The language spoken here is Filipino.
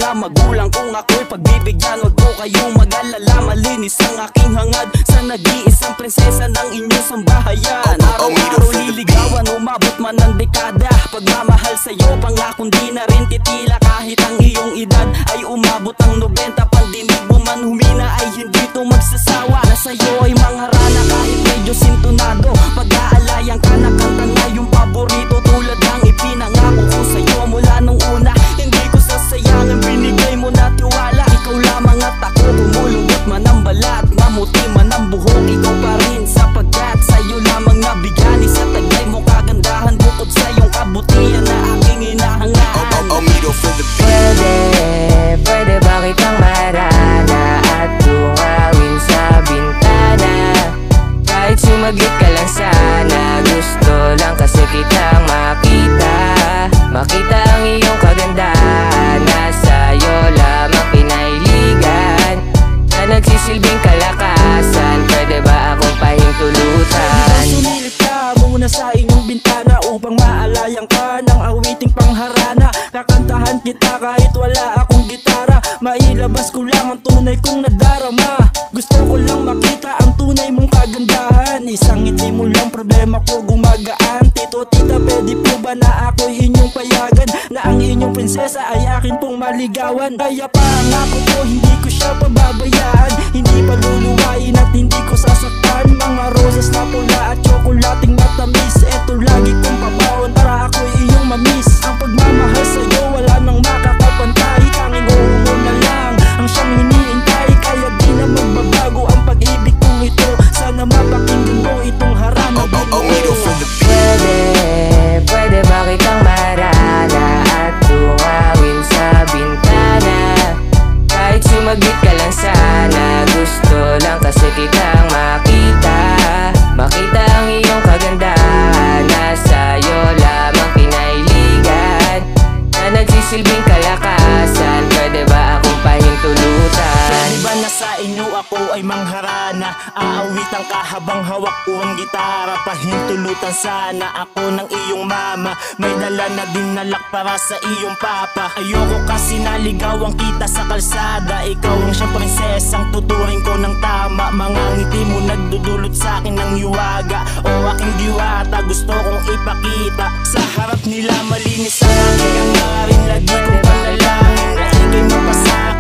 mga magulang kung ako'y pagbibigyan. Huwag po kayong mag-alala, malinis ang aking hangad sa nag-iisang prinsesa ng inyong sambahayan. Araw-araw liligawan, umabot man ng dekada. Pagmamahal sa'yo, pangakong di na rin titila. Kahit ang iyong edad ay umabot ang 90, pandinig mo man humina ay hindi to magsasawa. Na sa'yo ay mangharana kahit medyo sintonado. Pag-aalayan ka na kanta na yung paborito, tulad ng ipinangako ko sa'yo mula nung una. Hindi ko sasayangin, binigay mo na tiwala. Ikaw lamang at ako, tumulungot man ang balat, mamuti man ang buhok, ikaw pa rin sapagkat sa'yo lamang nabigyan. Sa taglay mo kagandahan, bukod sa iyong kabutihan na aking inahangaan. Pwede ba kitang marana at tungawin sa bintana? Kahit sumaglit ka lang sana, gusto lang kasi kitang makita. Makita ang iyong kagandahan na sa'yo lamang pinailigan, na nagsisilbing kalakasan. Pwede ba akong pahintulutan? Sumilip ka muna sa inyong bintana upang maalayan ka ng awiting pangharana. Kakantahan kita kahit wala akong gitara, mailabas ko lang ang tunay kong nadarama. Gusto ko lang makita ang tunay mong kagandahan. Isang ngiti mo lang, problema ko gumagaan. Tito, tita, pwede po ba na ako'y inyong payagan, na ang inyong prinsesa ay akin pong maligawan? Kaya pangako ko, hindi ko siya pababayaan. Hindi paluluwain at hindi ko sasaktan. Mga rosas na pula at tsokolating matamis, eto lagi kong pabaon para ako'y iyong mamiss. Ang pagmamahal sa'yo wala nang makakapantay. Tanging mo na lang ang siyang hiniintay. Kaya di na magbabago ang pag-ibig kong ito. Sana mapakinggan mo itong harana. Pwede ba kitang marana at tungawin sa bintana? Kahit sumaglit ka lang sana, gusto lang kasi kitang makita. Makita ang iyong kagandahan na sa'yo lamang pinailigan, na nagsisilbing kalakasan. Pwede ba akong pahintulutan? Pwede ba na sa inyo ako ay mangharana? Aawitan ka habang hawak ko ang gitara. Pahintulutan sana ako ng iyong mama. May dala na dinalak para sa iyong papa. Ayoko kasi naligawan kita sa kalsada. Ikaw ang siyang prinsesang tuturing ko ng tama. Mga ngiti mo nagdudulot sa akin ng hiwaga. O aking diwata, gusto kong ipakita sa harap nila. Malinis ang aking hangarin, lagi kong panalangin na ikay mapasaka.